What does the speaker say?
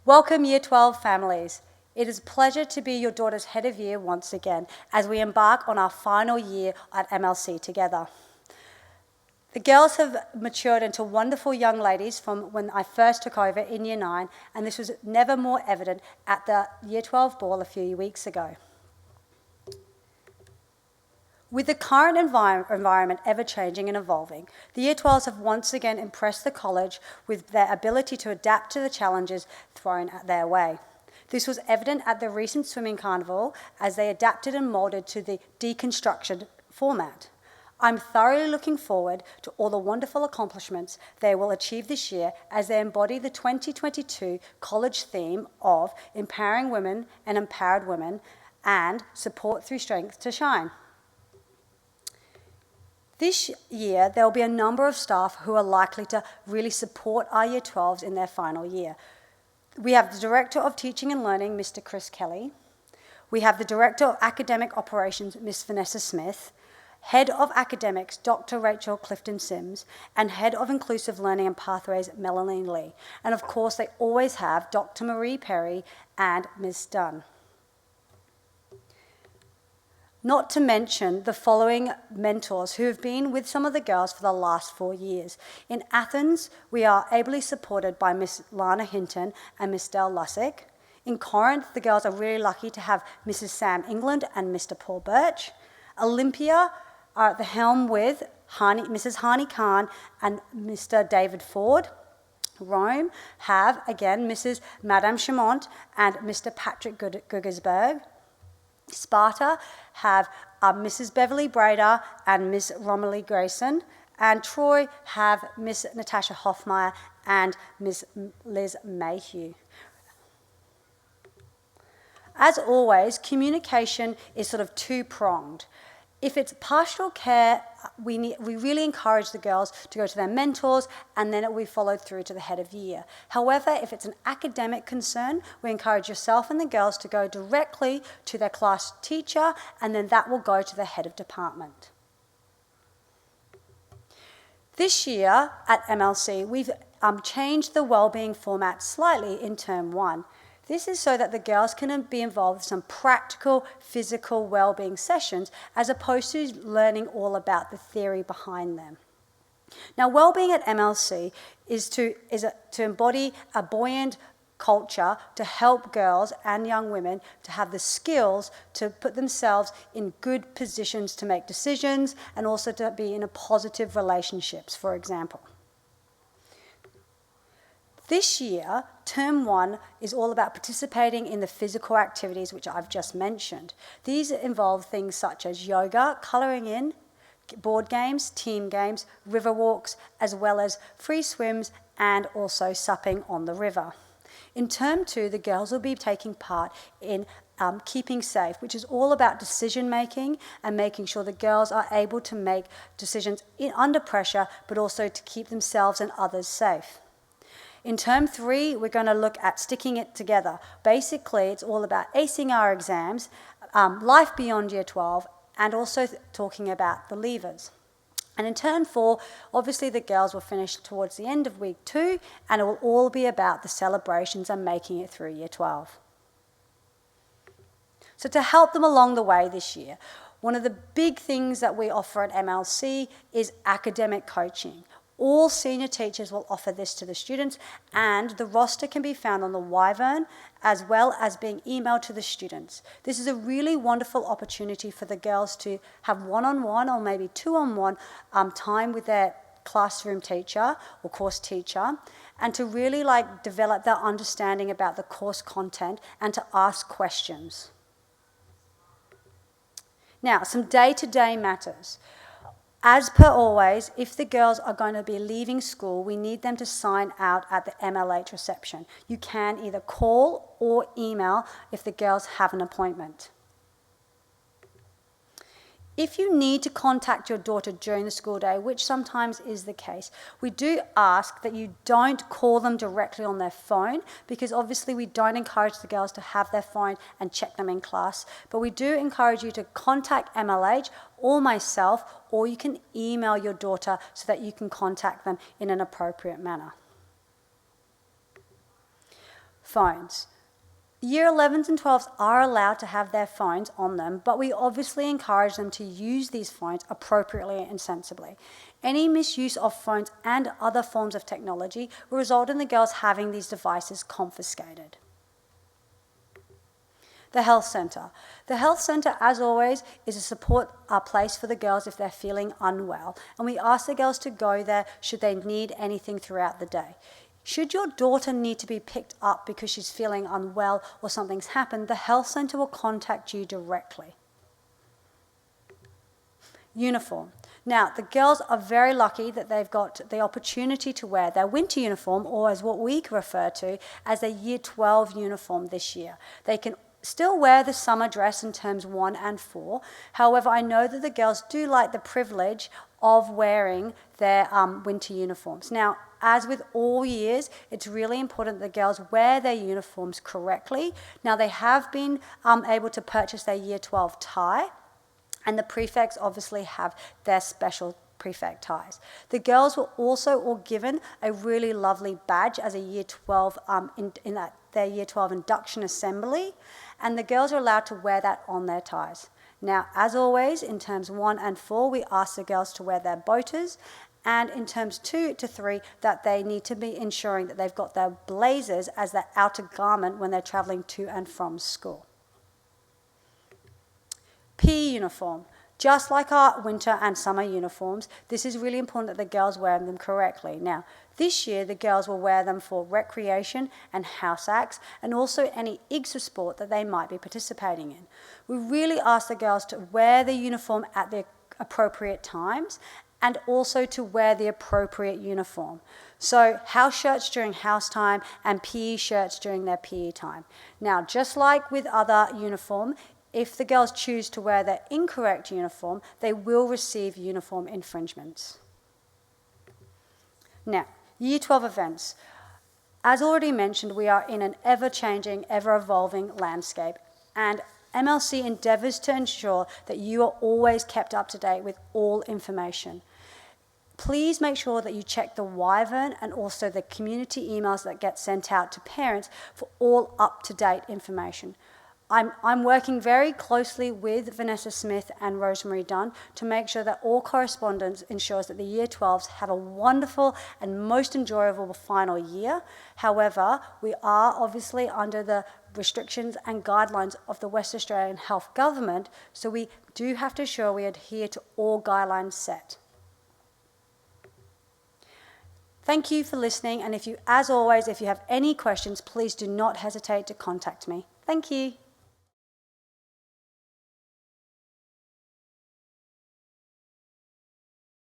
Welcome Year 12 families. It is a pleasure to be your daughter's head of year once again as we embark on our final year at MLC together. The girls have matured into wonderful young ladies from when I first took over in Year 9, and this was never more evident at the Year 12 ball a few weeks ago. With the current environment ever-changing and evolving, the Year 12s have once again impressed the college with their ability to adapt to the challenges thrown at their way. This was evident at the recent swimming carnival as they adapted and moulded to the deconstruction format. I'm thoroughly looking forward to all the wonderful accomplishments they will achieve this year as they embody the 2022 college theme of empowering women and empowered women and support through strength to shine. This year, there will be a number of staff who are likely to really support our Year 12s in their final year. We have the Director of Teaching and Learning, Mr. Chris Kelly. We have the Director of Academic Operations, Ms. Vanessa Smith. Head of Academics, Dr. Rachel Clifton Sims. And Head of Inclusive Learning and Pathways, Melanie Lee. And of course, they always have Dr. Marie Perry and Ms. Dunn. Not to mention the following mentors who have been with some of the girls for the last 4 years. In Athens, we are ably supported by Miss Lana Hinton and Miss Dell Lussick. In Corinth, the girls are really lucky to have Mrs. Sam England and Mr. Paul Birch. Olympia are at the helm with Mrs. Hani Khan and Mr. David Ford. Rome have, again, Mrs. Madame Chamont and Mr. Patrick Guggersberg. Sparta have Mrs. Beverly Brader and Miss Romilly Grayson, and Troy have Miss Natasha Hoffmeyer and Miss Liz Mayhew. As always, communication is sort of two-pronged. If it's pastoral care, we really encourage the girls to go to their mentors, and then it will be followed through to the head of year. However, if it's an academic concern, we encourage yourself and the girls to go directly to their class teacher, and then that will go to the head of department. This year at MLC, we've changed the wellbeing format slightly in Term 1. This is so that the girls can be involved with some practical, physical well-being sessions as opposed to learning all about the theory behind them. Now, well-being at MLC is to embody a buoyant culture to help girls and young women to have the skills to put themselves in good positions to make decisions and also to be in a positive relationships, for example. This year, Term 1 is all about participating in the physical activities which I've just mentioned. These involve things such as yoga, colouring in, board games, team games, river walks, as well as free swims and also supping on the river. In Term 2, the girls will be taking part in Keeping Safe, which is all about decision making and making sure the girls are able to make decisions under pressure, but also to keep themselves and others safe. In Term 3, we're going to look at sticking it together. Basically, it's all about acing our exams, life beyond Year 12, and also talking about the levers. And in Term 4, obviously the girls will finish towards the end of Week 2, and it will all be about the celebrations and making it through Year 12. So to help them along the way this year, one of the big things that we offer at MLC is academic coaching. All senior teachers will offer this to the students, and the roster can be found on the Wyvern as well as being emailed to the students. This is a really wonderful opportunity for the girls to have one-on-one or maybe two-on-one time with their classroom teacher or course teacher, and to really develop their understanding about the course content and to ask questions. Now, some day-to-day matters. As per always, if the girls are going to be leaving school, we need them to sign out at the MLH reception. You can either call or email if the girls have an appointment. If you need to contact your daughter during the school day, which sometimes is the case, we do ask that you don't call them directly on their phone, because obviously we don't encourage the girls to have their phone and check them in class, but we do encourage you to contact MLH or myself, or you can email your daughter so that you can contact them in an appropriate manner. Phones. Year 11s and 12s are allowed to have their phones on them, but we obviously encourage them to use these phones appropriately and sensibly. Any misuse of phones and other forms of technology will result in the girls having these devices confiscated. The health centre. The health centre, as always, is a support place for the girls if they're feeling unwell, and we ask the girls to go there should they need anything throughout the day. Should your daughter need to be picked up because she's feeling unwell or something's happened, the health centre will contact you directly. Uniform. Now, the girls are very lucky that they've got the opportunity to wear their winter uniform, or as what we refer to as their Year 12 uniform this year. They can still wear the summer dress in terms 1 and 4. However, I know that the girls do like the privilege of wearing their winter uniforms. Now, as with all years, it's really important that the girls wear their uniforms correctly. Now, they have been able to purchase their Year 12 tie, and the prefects obviously have their special prefect ties. The girls were also all given a really lovely badge as a Year 12 in their Year 12 induction assembly, and the girls are allowed to wear that on their ties. Now, as always, in terms 1 and 4, we ask the girls to wear their boaters, and in terms 2 to 3, that they need to be ensuring that they've got their blazers as their outer garment when they're travelling to and from school. PE uniform. Just like our winter and summer uniforms, this is really important that the girls wear them correctly. Now, this year the girls will wear them for recreation and house acts, and also any IGSA sport that they might be participating in. We really ask the girls to wear the uniform at the appropriate times, and also to wear the appropriate uniform. So house shirts during house time and PE shirts during their PE time. Now, just like with other uniform, if the girls choose to wear their incorrect uniform, they will receive uniform infringements. Now, Year 12 events. As already mentioned, we are in an ever-changing, ever-evolving landscape, and MLC endeavours to ensure that you are always kept up to date with all information. Please make sure that you check the Wyvern and also the community emails that get sent out to parents for all up-to-date information. I'm working very closely with Vanessa Smith and Rosemary Dunn to make sure that all correspondence ensures that the Year 12s have a wonderful and most enjoyable final year. However, we are obviously under the restrictions and guidelines of the West Australian Health Government, so we do have to ensure we adhere to all guidelines set. Thank you for listening, and as always, if you have any questions, please do not hesitate to contact me. Thank you.